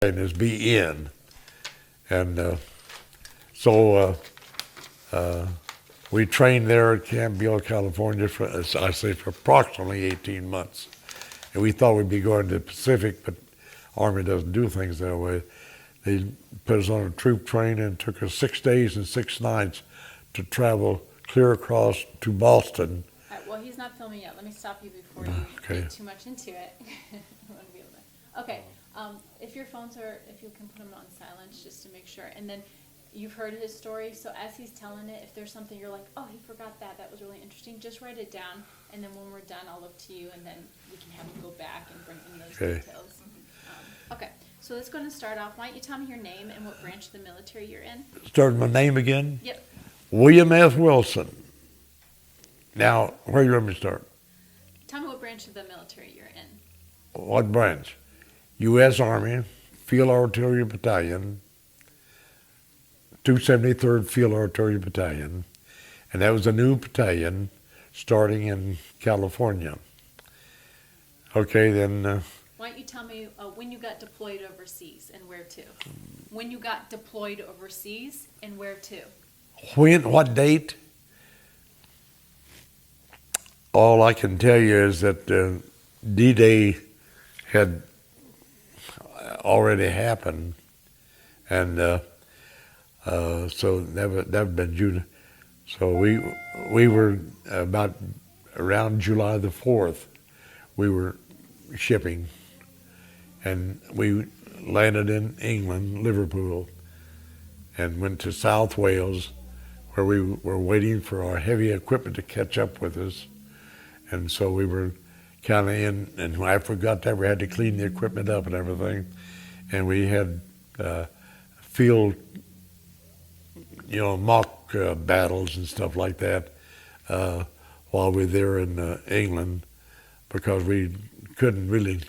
is BN. And so we trained there at Camp Beale, California for, as I say, for approximately 18 months. And we thought we'd be going to the Pacific, but Army doesn't do things that way. They put us on a troop train and took us 6 days and 6 nights to travel clear across to Boston. All right, well, he's not filming yet. Let me stop you before you get too much into it. I want to be able to. Okay, if your phones are, if you can put them on silence just to make sure. And then you've heard his story, so as he's telling it, if there's something you're like, oh, he forgot that, that was really interesting, just write it down. And then when we're done, I'll look to you, and then we can have you go back and bring in those details. Okay, so let's go and start off. Why don't you tell me your name and what branch of the military you're in? Start with my name again? Yep. William F. Wilson. Now, where do you want me to start? Tell me what branch of the military you're in. What branch? U.S. Army, Field Artillery Battalion, 273rd Field Artillery Battalion, and that was a new battalion starting in California. Okay, then... Why don't you tell me when you got deployed overseas and where to? When you got deployed overseas and where to? When? What date? All I can tell you is that D-Day had already happened, and so that would been June. So we were about around July the 4th. We were shipping, and we landed in England, Liverpool, and went to South Wales, where we were waiting for our heavy equipment to catch up with us. And so we were kind of in, and I forgot that we had to clean the equipment up and everything. And we had field, mock battles and stuff like that while we were there in England, because we couldn't really,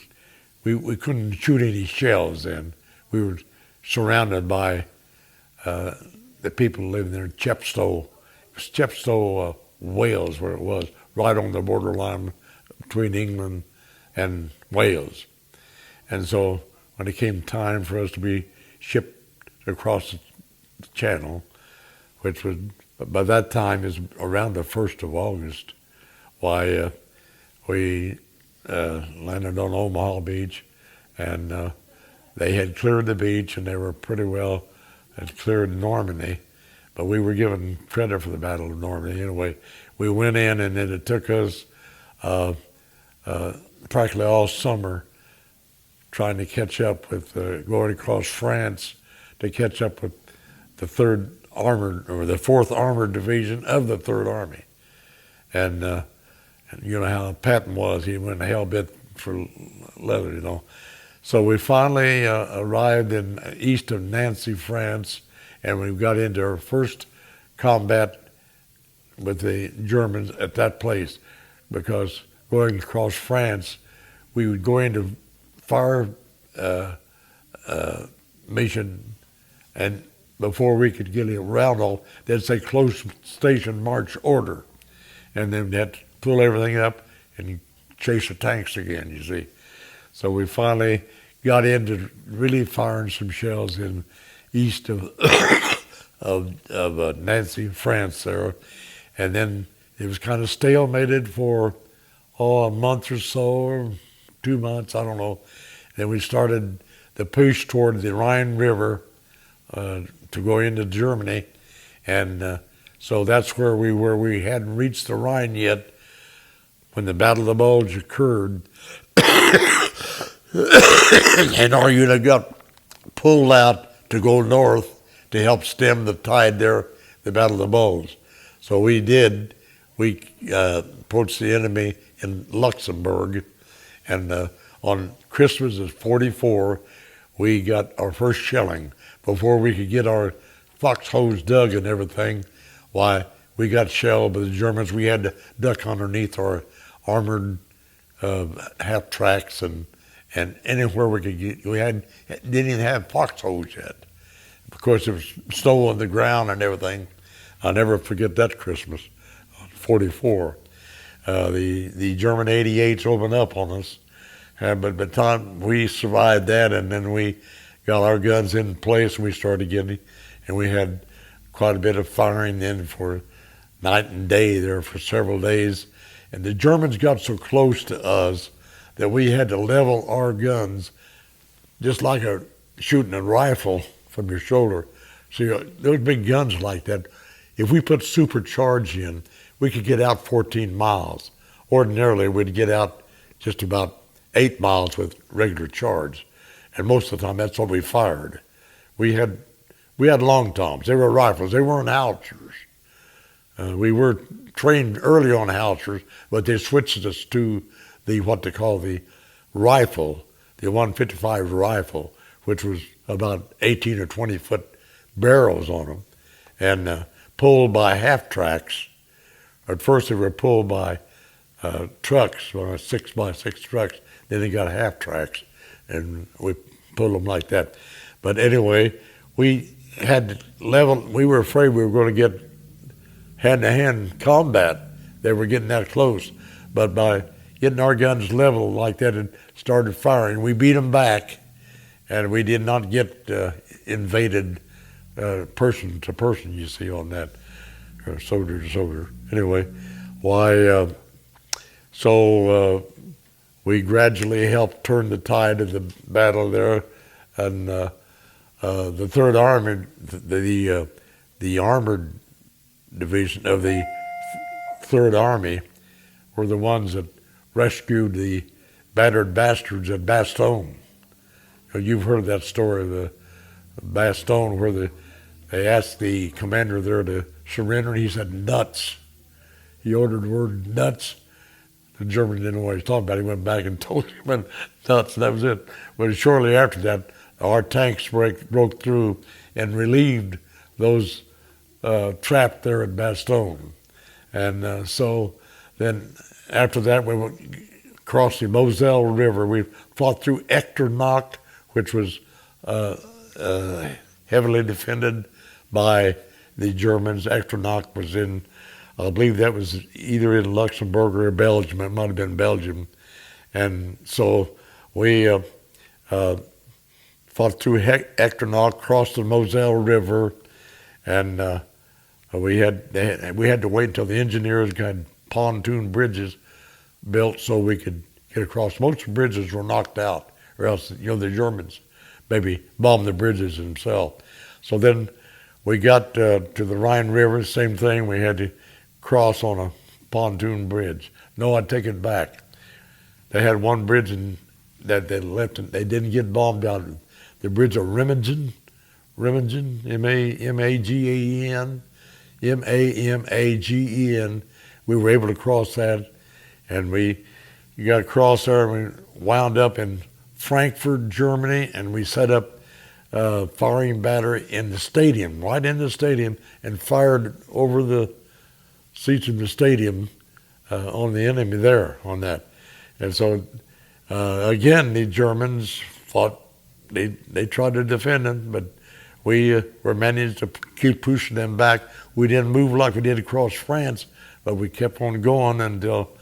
we couldn't shoot any shells then. We were surrounded by the people living there in Chepstow. Chepstow, Wales, where it was, right on the borderline between England and Wales. And so when it came time for us to be shipped across the channel, which was, by that time is around the 1st of August, why we landed on Omaha Beach, and they had cleared the beach, and they were pretty well had cleared Normandy, but we were given credit for the Battle of Normandy. Anyway, we went in, and then it took us practically all summer trying to catch up with, going across France to catch up with the 3rd Armored, or the 4th Armored Division of the 3rd Army. And you know how Patton was, he went hell-bent for leather, So we finally arrived in east of Nancy, France, and we got into our first combat with the Germans at that place, because going across France, we would go into fire mission, and before we could get around all, they'd say close station march order, and then they'd have to pull everything up and chase the tanks again, you see. So we finally got into really firing some shells in east of of Nancy, France there, and then it was kind of stalemated for a month or so, or 2 months, I don't know. Then we started the push toward the Rhine River to go into Germany, and so that's where we were. We hadn't reached the Rhine yet when the Battle of the Bulge occurred, and our unit got pulled out to go north to help stem the tide there, the Battle of the Bulge. So we did. We approached the enemy in Luxembourg, and on Christmas of '44, we got our first shelling. Before we could get our foxholes dug and everything, why, we got shelled by the Germans. We had to duck underneath our armored half tracks and anywhere we could get. We didn't even have foxholes yet. Of course, there was snow on the ground and everything. I'll never forget that Christmas, '44. The German 88s opened up on us, but by the time we survived that, and then we got our guns in place, and we started getting, and we had quite a bit of firing then for night and day there for several days. And the Germans got so close to us that we had to level our guns just like shooting a rifle from your shoulder. So those big guns like that, if we put supercharge in, we could get out 14 miles. Ordinarily, we'd get out just about 8 miles with regular charge. And most of the time, that's what we fired. We had long toms. They were rifles. They weren't howitzers. We were trained early on howitzers, but they switched us to what they call the rifle, the 155 rifle, which was about 18 or 20 foot barrels on them, and pulled by half tracks. At first, they were pulled by trucks, 6x6 trucks. Then they got half tracks, and we pulled them like that. But anyway, we had level. We were afraid we were going to get hand-to-hand combat. They were getting that close, but by getting our guns level like that and started firing, we beat them back, and we did not get invaded person to person. You see on that, soldier to soldier. Anyway, we gradually helped turn the tide of the battle there, and the Third Army, the armored division of the Third Army, were the ones that rescued the battered bastards at Bastogne. You've heard that story of the Bastogne, where they asked the commander there to surrender, and he said nuts. He ordered the word nuts. The German didn't know what he was talking about. He went back and told him nuts, and that was it. But shortly after that, our tanks broke through and relieved those trapped there at Bastogne. And so then after that, we went across the Moselle River. We fought through Echternach, which was heavily defended by the Germans. Echternach was in, I believe that was either in Luxembourg or Belgium. It might have been Belgium. And so we fought through Echternach, crossed the Moselle River, and we had to wait until the engineers got pontoon bridges built so we could get across. Most of the bridges were knocked out, or else the Germans maybe bombed the bridges themselves. So then we got to the Rhine River, same thing. We had to cross on a pontoon bridge. No, I take it back. They had one bridge that they left, and they didn't get bombed out. The bridge of Remagen, M-A-G-A-E-N, M-A-M-A-G-E-N. We were able to cross that, and we got across there, and we wound up in Frankfurt, Germany, and we set up firing battery in the stadium, right in the stadium, and fired over the seats of the stadium on the enemy there on that. And so, again, the Germans fought. They tried to defend them, but we were managed to keep pushing them back. We didn't move like we did across France, but we kept on going until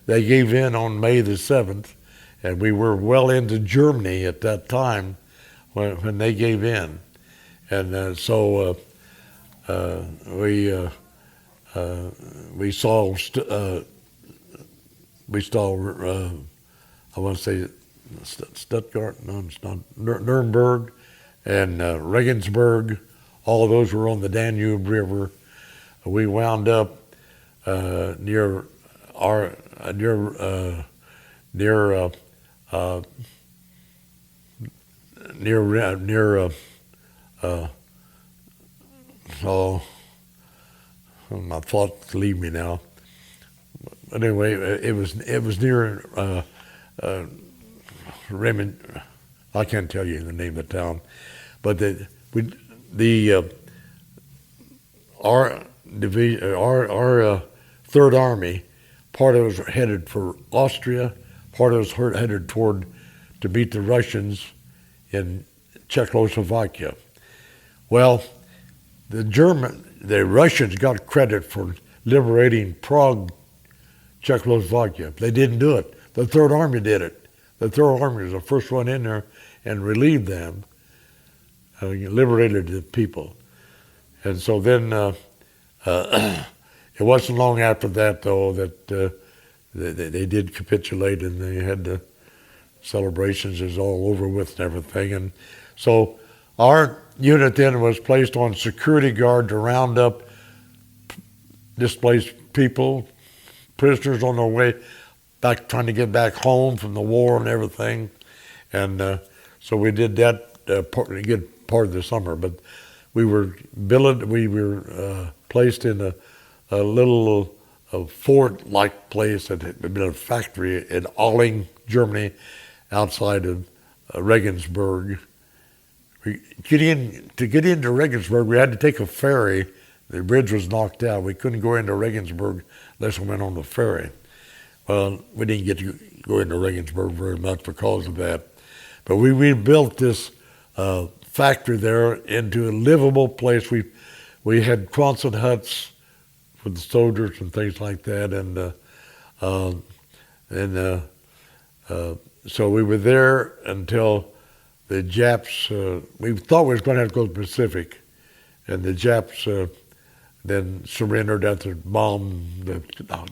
they gave in on May the 7th, and we were well into Germany at that time when they gave in. And so we saw I want to say Stuttgart, no, it's not, Nuremberg and Regensburg. All of those were on the Danube River. We wound up near my thoughts leave me now. But anyway, it was near Raymond. I can't tell you the name of the town, but our division, our Third Army, part of it was headed for Austria, part of it was headed toward to beat the Russians in Czechoslovakia. Well, the Russians got credit for liberating Prague, Czechoslovakia. They didn't do it. The Third Army did it. The Third Army was the first one in there, and relieved them, liberated the people. And so then it wasn't long after that, though, that they did capitulate, and they had the celebrations is all over with and everything. And so our unit then was placed on security guard to round up displaced people, prisoners on their way back, trying to get back home from the war and everything. And so we did that a good part of the summer. But we were placed in a little fort-like place that had been a factory in Abilene, Germany, outside of Regensburg. To get into Regensburg, we had to take a ferry. The bridge was knocked out. We couldn't go into Regensburg unless we went on the ferry. Well, we didn't get to go into Regensburg very much because of that. But we rebuilt this factory there into a livable place. We had Quonset huts for the soldiers and things like that, so we were there until the Japs. We thought we was going to have to go to the Pacific, and the Japs then surrendered after the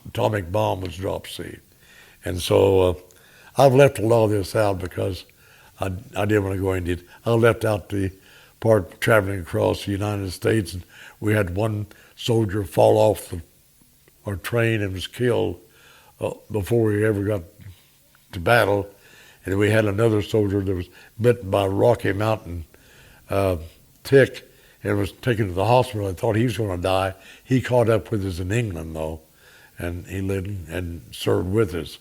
atomic bomb was dropped. See, and so I've left a lot of this out because I didn't want to go into it. I left out the part traveling across the United States, and we had one soldier fall off our train and was killed before we ever got to battle. And we had another soldier that was bitten by a Rocky Mountain tick and was taken to the hospital. I thought he was going to die. He caught up with us in England, though, and he lived and served with us.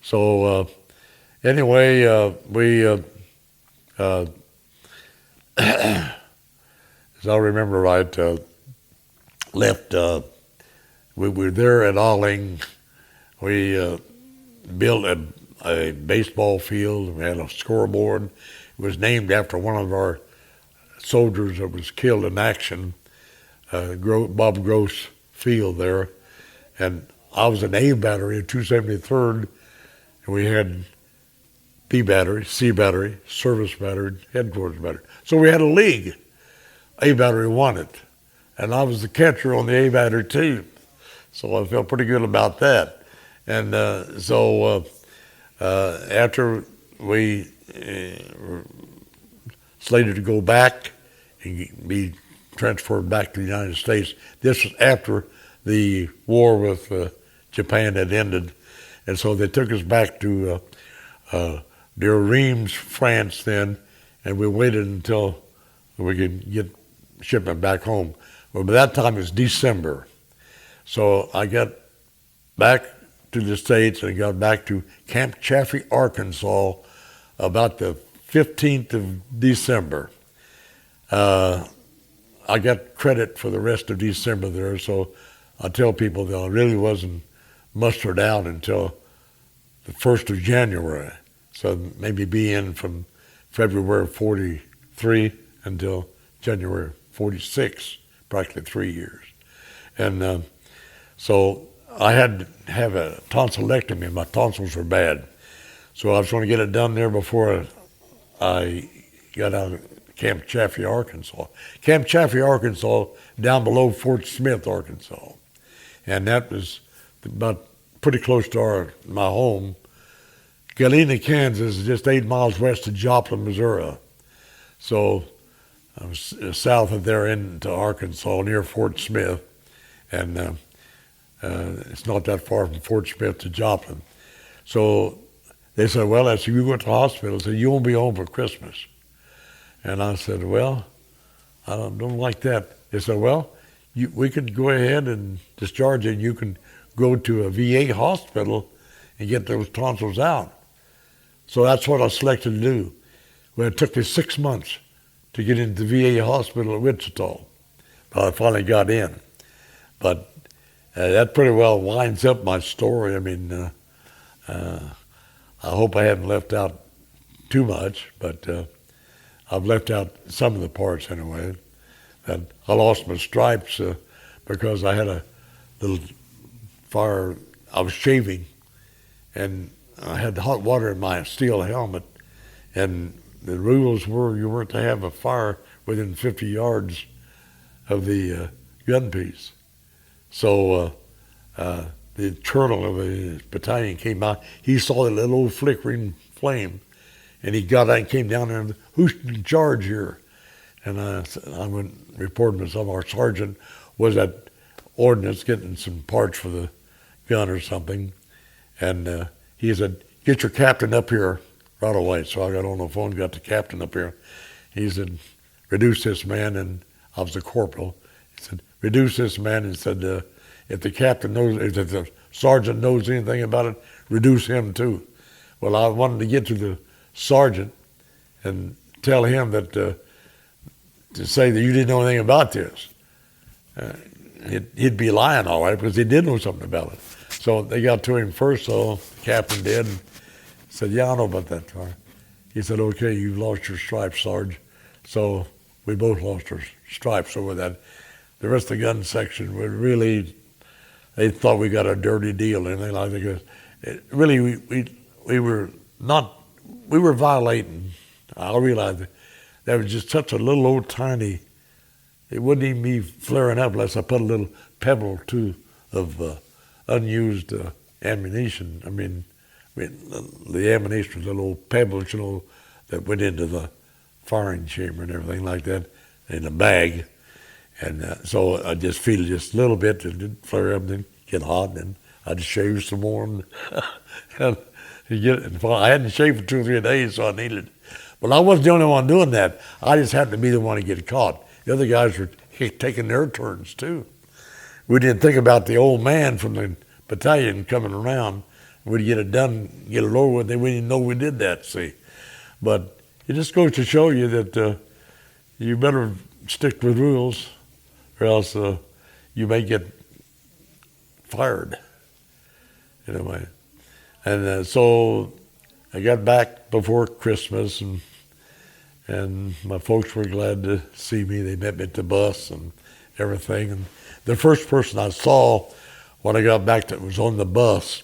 So anyway, we, as I remember right, left. We were there at Abilene. We built a baseball field. We had a scoreboard. It was named after one of our soldiers that was killed in action, Bob Gross Field there. And I was an A battery, 273rd, and we had B battery, C battery, service battery, headquarters battery. So we had a league. A battery won it. And I was the catcher on the A battery team. So I felt pretty good about that. And so after we were slated to go back and be transferred back to the United States, this was after the war with Japan had ended. And so they took us back to Reims, France then, and we waited until we could get shipment back home. Well, by that time it was December. So I got back to the States and got back to Camp Chaffee, Arkansas about the 15th of December. I got credit for the rest of December there, so I tell people that I really wasn't mustered out until the 1st of January. So maybe be in from February 43 until January 46, practically 3 years. And so I had to have a tonsillectomy. My tonsils were bad. So I was going to get it done there before I got out of Camp Chaffee, Arkansas. Camp Chaffee, Arkansas, down below Fort Smith, Arkansas. And that was about pretty close to my home. Galena, Kansas is just 8 miles west of Joplin, Missouri. So I was south of there into Arkansas, near Fort Smith. And it's not that far from Fort Smith to Joplin. So they said, well, as you went to the hospital, they said, you won't be home for Christmas. And I said, well, I don't like that. They said, well, we could go ahead and discharge you, and you can go to a VA hospital and get those tonsils out. So that's what I selected to do. Well, it took me 6 months to get into the VA hospital at Wichita. But I finally got in. But that pretty well winds up my story. I mean, I hope I haven't left out too much, but I've left out some of the parts anyway. And I lost my stripes because I had a little fire. I was shaving, and I had hot water in my steel helmet, and the rules were you weren't to have a fire within 50 yards of the gun piece. So the colonel of the battalion came out. He saw the little old flickering flame, and he got out and came down there and, who's in charge here? And I went and reported myself. Our sergeant was at ordnance getting some parts for the gun or something. And he said, get your captain up here right away. So I got on the phone, got the captain up here. He said, reduce this man. And I was the corporal. He said, reduce this man. And said, if the captain knows, if the sergeant knows anything about it, reduce him too. Well, I wanted to get to the sergeant and tell him that, to say that you didn't know anything about this. He'd be lying, all right, because he did know something about it. So they got to him first, so the captain did, and said, yeah, I know about that car. He said, okay, you've lost your stripes, Sarge. So we both lost our stripes over that. The rest of the gun section were really, they thought we got a dirty deal, and they like because really we were not, we were violating. I realized that was just such a little old tiny, it wouldn't even be flaring up unless I put a little pebble or two of unused ammunition. I mean, the ammunition was little old pebbles, you know, that went into the firing chamber and everything like that in a bag. And so I just feel just a little bit, and then flare up, and then get hot, and then I'd shave some more. And I hadn't shaved for 2 or 3 days, so I needed it. But I wasn't the only one doing that. I just happened to be the one to get caught. The other guys were taking their turns too. We didn't think about the old man from the battalion coming around. We'd get it done, get it over with. They wouldn't even know we did that, see. But it just goes to show you that you better stick with rules, or else you may get fired. Anyway, and so I got back before Christmas, and my folks were glad to see me. They met me at the bus and everything. And the first person I saw when I got back that was on the bus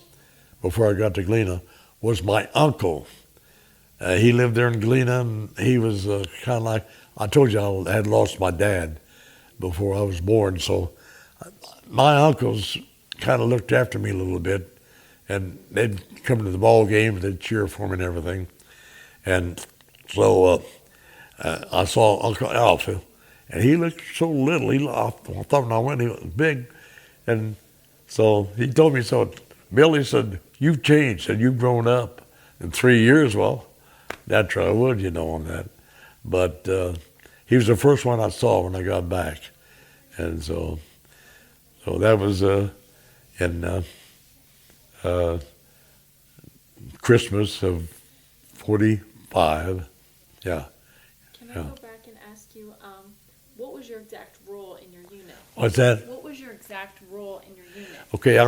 before I got to Galena was my uncle. He lived there in Galena, and he was kind of like, I told you I had lost my dad before I was born. So my uncles kind of looked after me a little bit. And they'd come to the ball games, they'd cheer for me and everything. And so I saw Uncle Alpha, and he looked so little. I thought when I went, he was big. And so he told me, so Billy said, you've changed, and you've grown up in 3 years. Well, naturally I would, you know, on that. But he was the first one I saw when I got back. And so that was in Christmas of 45, yeah. Can I go back and ask you, what was your exact role in your unit? What's that? What was your exact role in your unit? Okay, I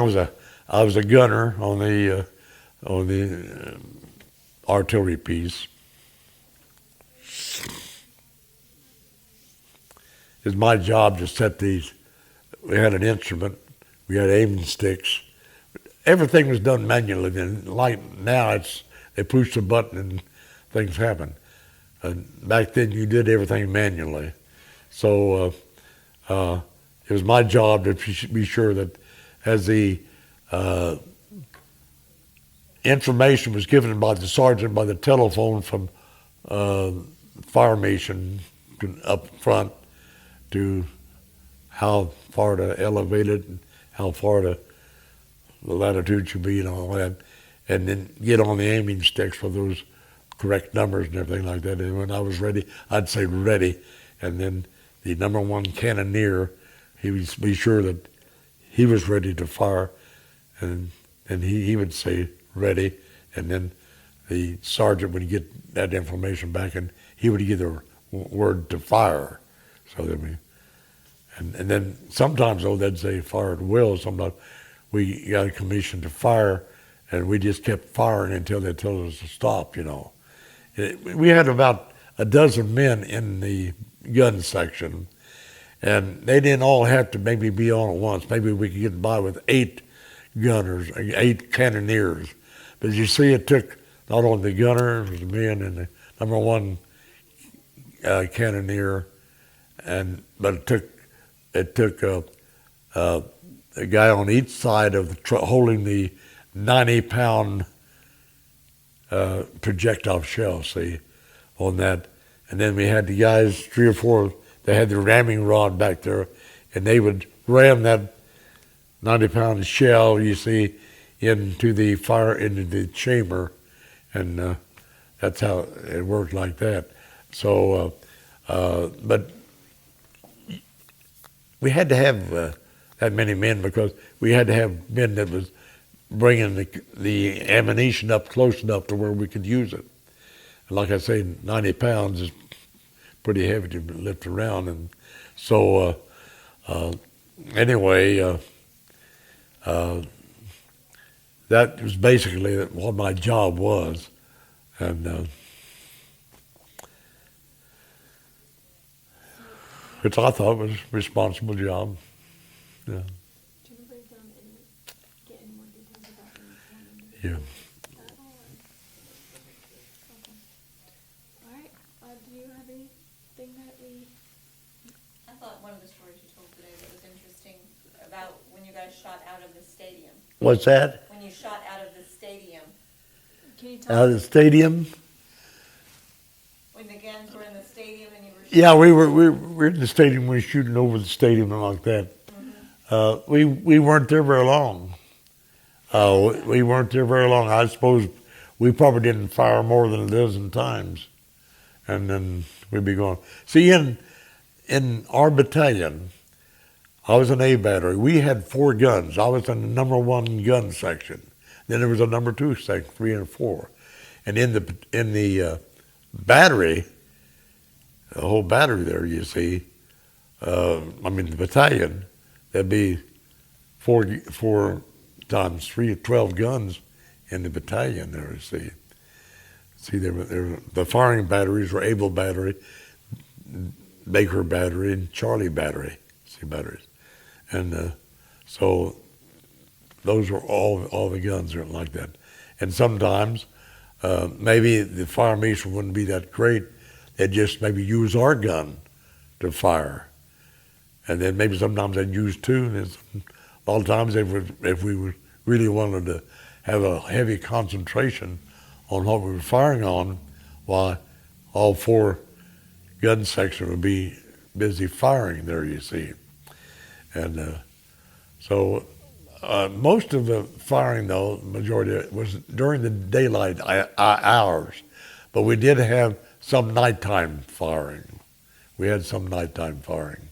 was a gunner on the artillery piece. It's my job to set these. We had an instrument, we had aiming sticks. Everything was done manually then. Like now, they push the button and things happen. Back then, you did everything manually. So it was my job to be sure that as the information was given by the sergeant by the telephone from formation up front to how far to elevate it and how far to the latitude should be and all that, and then get on the aiming sticks for those correct numbers and everything like that. And when I was ready, I'd say ready, and then the number one cannoneer, he would be sure that he was ready to fire, and he would say ready, and then the sergeant would get that information back, and he would give the word to fire. So that and then sometimes though they'd say fire at will. Sometimes we got a commission to fire, and we just kept firing until they told us to stop, you know. We had about a dozen men in the gun section, and they didn't all have to maybe be on at once. Maybe we could get by with 8 gunners, 8 cannoneers. But you see, it took not only the gunners, the men, and the number one cannoneer, but it took a guy on each side of the holding the 90-pound projectile shell, see, on that. And then we had the guys, 3 or 4, they had the ramming rod back there, and they would ram that 90-pound shell, you see, into the chamber, and that's how it worked like that. So, but we had to have that many men because we had to have men that was bringing the ammunition up close enough to where we could use it. And like I say, 90 pounds is pretty heavy to lift around, and so anyway, that was basically what my job was, and which I thought was a responsible job. Yeah. Do you break down get any more details about Yeah. Okay. All right. Do you have anything that we? I thought one of the stories you told today that was interesting about when you guys shot out of the stadium. What's that? When you shot out of the stadium. Can you tell Out of the stadium? When the guns were in the stadium and you were Yeah, we were in the stadium. We were shooting over the stadium and like that. Mm-hmm. We weren't there very long. We weren't there very long. I suppose we probably didn't fire more than a dozen times, and then we'd be gone. See, in our battalion, I was in A battery. We had 4 guns. I was in the number 1 gun section. Then there was a number 2 section, 3 and 4, and in the battery, the whole battery there, you see. The battalion. There'd be 4 times 3, 12 guns in the battalion there, you see. See, the firing batteries were Able Battery, Baker Battery, and Charlie Battery, see, batteries. And so those were all the guns are like that. And sometimes maybe the formation wouldn't be that great. They'd just maybe use our gun to fire. And then maybe sometimes they'd use 2. And then a lot of times if we really wanted to have a heavy concentration on what we were firing on, why all 4 gun sections would be busy firing there, you see. And so most of the firing, though, majority was during the daylight hours. But we did have some nighttime firing. We had some nighttime firing.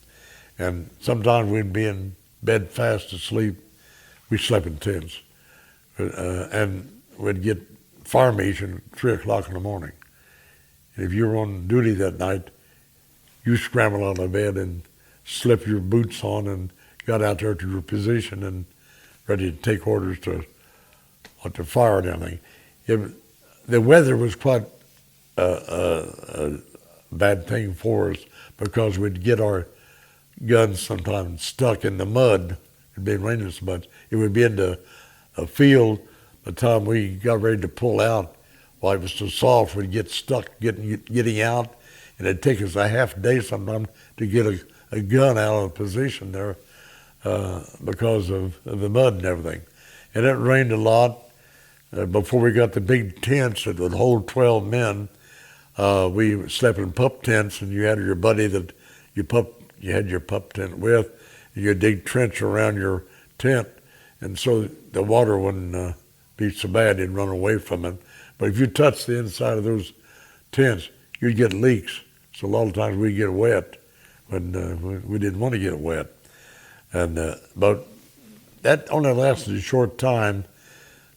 And sometimes we'd be in bed fast asleep. We slept in tents. And we'd get formation at 3 o'clock in the morning. And if you were on duty that night, you scrambled out of bed and slipped your boots on and got out there to your position and ready to take orders to fire and everything. The weather was quite a bad thing for us because we'd get our guns sometimes stuck in the mud. It'd been raining so much. It would be into a field. By the time we got ready to pull out, while it was so soft, we'd get stuck getting out, and it'd take us a half day sometimes to get a gun out of position there because of the mud and everything. And it rained a lot. Before we got the big tents that would hold 12 men, we slept in pup tents, and you had your buddy that you had your pup tent with, and you'd dig trench around your tent, and so the water wouldn't be so bad, it'd run away from it. But if you touched the inside of those tents, you'd get leaks. So a lot of times we'd get wet when we didn't want to get wet. And but that only lasted a short time.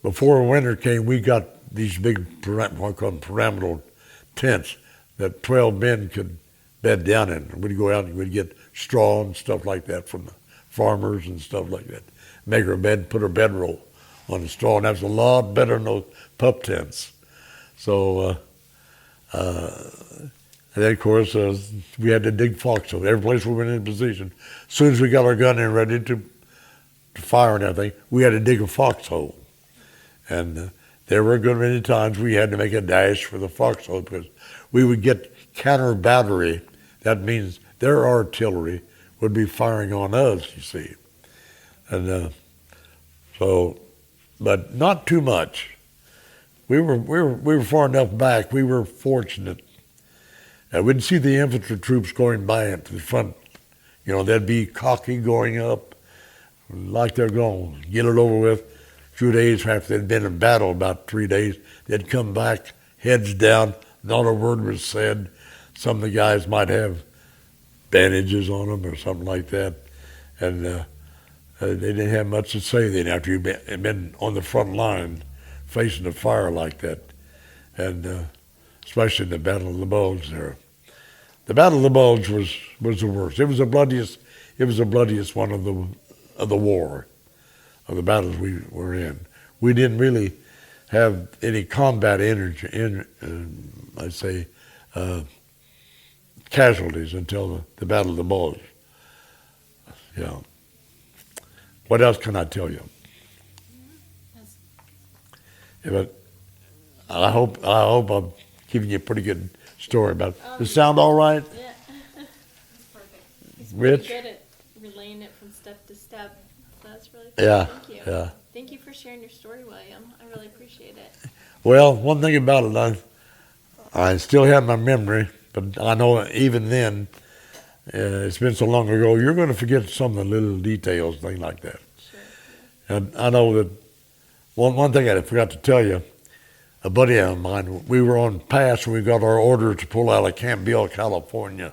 Before winter came, we got these big, what I call them pyramidal tents that 12 men could bed down in. We'd go out and we'd get straw and stuff like that from the farmers and stuff like that. Make our bed, put our bedroll on the straw, and that was a lot better than those pup tents. So, and then of course, we had to dig foxholes. Every place we went in position, as soon as we got our gun in ready to fire and everything, we had to dig a foxhole. And there were a good many times we had to make a dash for the foxhole because we would get counter battery. That means their artillery would be firing on us, you see. And but not too much. We were far enough back. We were fortunate. We'd see the infantry troops going by into the front. You know, they'd be cocky going up, like they're going to get it over with. A few days after they'd been in battle, about 3 days, they'd come back, heads down, not a word was said. Some of the guys might have bandages on them or something like that. And they didn't have much to say then after you'd been on the front line facing the fire like that. And especially in the Battle of the Bulge there. The Battle of the Bulge was the worst. It was the bloodiest one of the war, of the battles we were in. We didn't really have any combat energy, I'd say, casualties until the Battle of the Bulge. Yeah. What else can I tell you? But I hope I'm giving you a pretty good story about it. Does it sound all right? Yeah. It's perfect. He's Rich? pretty good at relaying it from step to step. So that's really Yeah, Thank you. yeah. Thank you for sharing your story, William. I really appreciate it. Well, one thing about it, I still have my memory, but I know even then, it's been so long ago, you're going to forget some of the little details, things like that. Sure. And I know that one thing I forgot to tell you, a buddy of mine, we were on pass and we got our order to pull out of Camp Bill, California.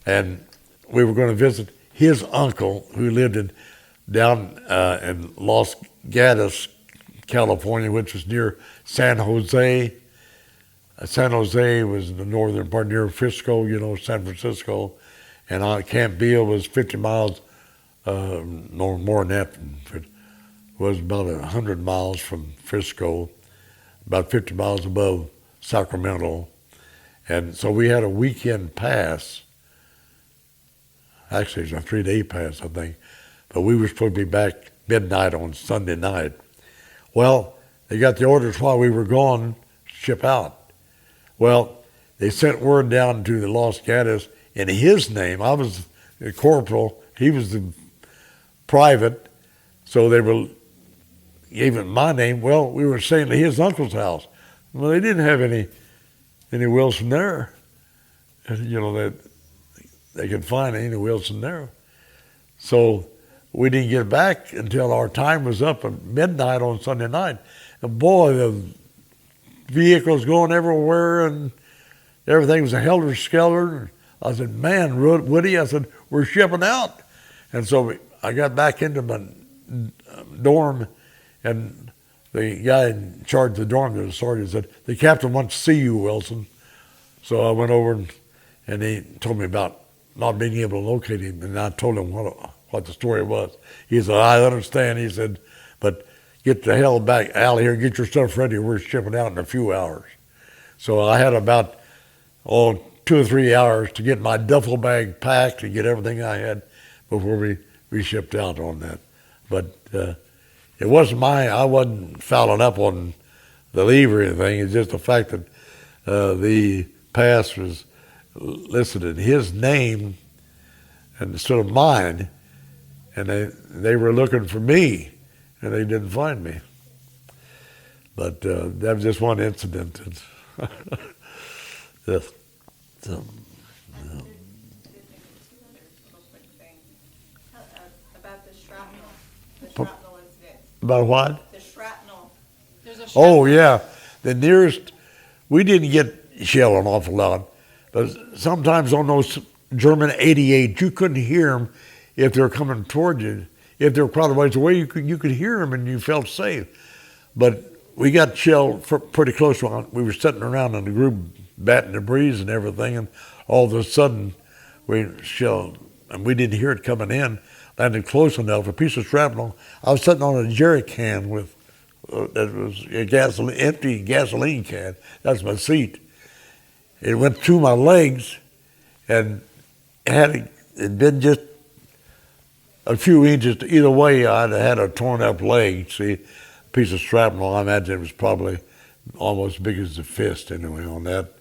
And we were going to visit his uncle who lived down in Los Gatos, California, which was near San Jose. San Jose was in the northern part near Frisco, San Francisco. And Camp Bill was 50 miles, no more than that, was about 100 miles from Frisco, about 50 miles above Sacramento. And so we had a weekend pass. Actually, it was a 3-day pass, I think. But we were supposed to be back midnight on Sunday night. Well, they got the orders while we were gone, ship out. Well, they sent word down to the Los Gatos in his name. I was the corporal, he was the private, so they gave him my name. Well, we were staying at his uncle's house. Well, they didn't have any Wilson there. That they could find any Wilson there. So we didn't get back until our time was up at midnight on Sunday night. And boy, the vehicles going everywhere and everything was a helter-skelter. I said, man, Woody, I said, we're shipping out. And so I got back into my dorm, and the guy in charge of the dorm, the sergeant, said, the captain wants to see you, Wilson. So I went over and he told me about not being able to locate him, and I told him what the story was. He said, I understand. He said, but get the hell back out of here, get your stuff ready. We're shipping out in a few hours. So I had about 2 or 3 hours to get my duffel bag packed and get everything I had before we shipped out on that. But it wasn't I wasn't fouling up on the leave or anything. It's just the fact that the pass was listed in his name instead of mine, and they were looking for me, and they didn't find me. But that was just one incident. Yes. So, I did think of 2 other little quick things. About the shrapnel incident. about what? The shrapnel. There's a Oh, yeah. The nearest, we didn't get shelled an awful lot, but sometimes on those German 88, you couldn't hear them if they were coming toward you. If they were quite a ways away, you could hear them and you felt safe. But we got shelled pretty close. We were sitting around in the group batting the breeze and everything, and all of a sudden we shelled, and we didn't hear it coming in, landed close enough, a piece of shrapnel. I was sitting on a jerry can with, that was a empty gasoline can. That's my seat. It went through my legs, and it'd been just a few inches either way. I'd had a torn up leg. See, a piece of shrapnel, I imagine it was probably almost as big as a fist anyway on that.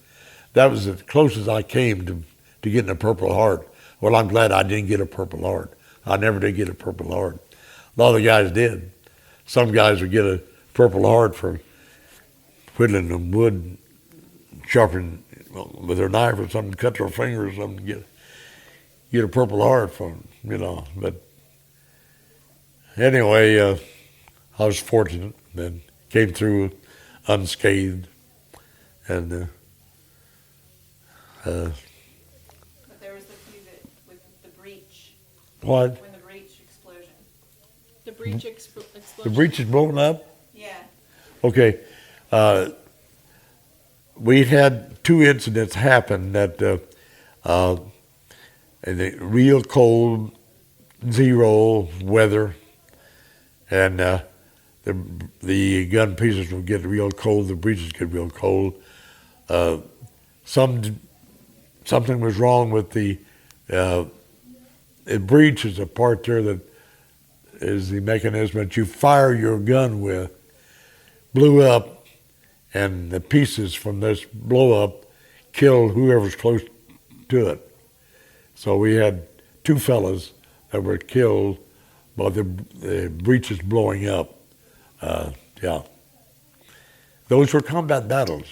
that was as close as I came to getting a Purple Heart. Well, I'm glad I didn't get a Purple Heart. I never did get a Purple Heart. A lot of the guys did. Some guys would get a Purple Heart for whittling them wood, sharpening with their knife or something, cut their finger or something, get a Purple Heart from, But anyway, I was fortunate and came through unscathed. And But there was the few that, with the breach, what? when the breach explosion. The breach The explosion. breach is blowing up? Yeah. Okay. We had 2 incidents happen that in the real cold, 0 weather, and the gun pieces would get real cold, the breeches get real cold. Something was wrong with the breech is a part there that is the mechanism that you fire your gun with, blew up, and the pieces from this blow up killed whoever's close to it. So we had 2 fellas that were killed by the breeches blowing up. Yeah. Those were combat battles.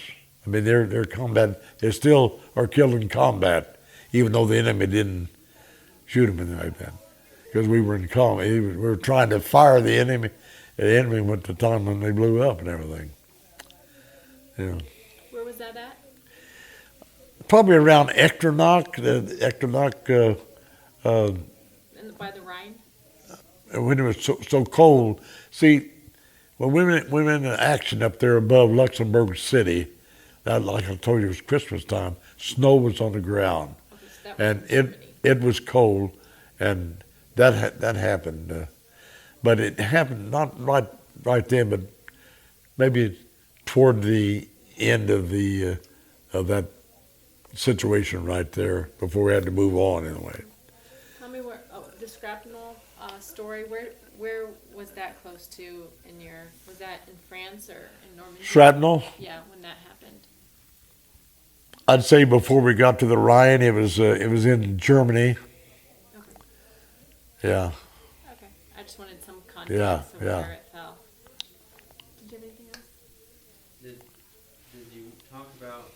I mean, they're combat. They still are killed in combat, even though the enemy didn't shoot them anything like that. Because we were in combat. We were trying to fire the enemy. The enemy went to the time when they blew up and everything. Yeah. Where was that at? Probably around Echternach, By the Rhine? when it was so cold. See, when we went into action up there above Luxembourg City, that, like I told you, it was Christmas time, snow was on the ground. Okay, so that was And in Germany. it was cold, and that happened. But it happened not right then, but maybe toward the end of that situation right there, before we had to move on anyway. Tell me the shrapnel story, where was that close to was that in France or in Normandy? Shrapnel, Yeah, when that happened. I'd say before we got to the Rhine, it was in Germany. Okay. Yeah. Okay. I just wanted some context Yeah, of yeah. where it fell. Did you have anything else? Did you talk about,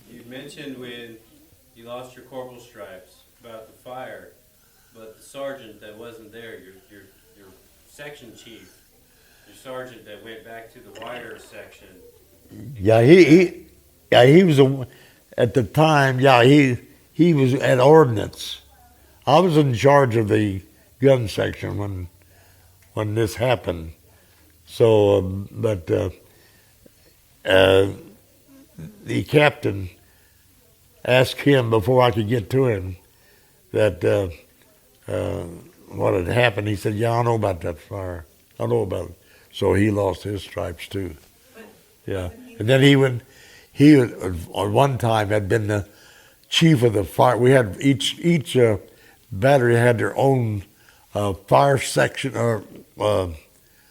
you mentioned when you lost your corporal stripes about the fire, but the sergeant that wasn't there, your section chief, your sergeant that went back to the wire section. Yeah, he was at the time. Yeah, he was at ordnance. I was in charge of the gun section when this happened. So, the captain asked him before I could get to him that what had happened. He said, "Yeah, I know about that fire. I know about it." So he lost his stripes too. Yeah, and then he at one time had been the chief of the fire. We had each battery had their own fire section or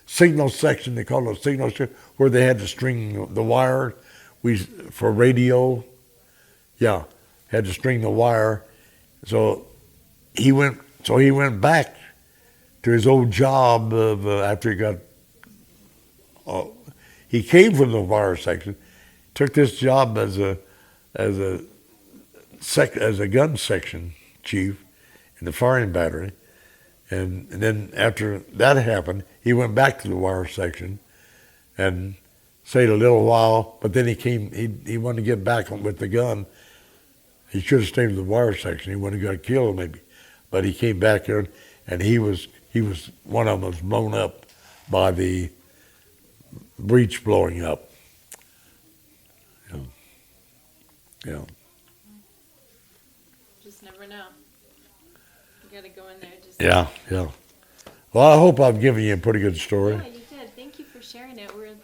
signal section. They call it a signal section, where they had to string the wire. For radio, yeah, had to string the wire. So he went back to his old job after he got. He came from the fire section, took this job as a gun section chief in the firing battery, and then after that happened, he went back to the wire section, and stayed a little while. But then he wanted to get back with the gun. He should have stayed in the wire section. He wouldn't have got killed maybe, but he came back there, and he was one of them was blown up by the breech blowing up. Yeah. Just never know. You gotta go in there. Yeah. Well, I hope I've given you a pretty good story. Yeah, you did. Thank you for sharing it. We're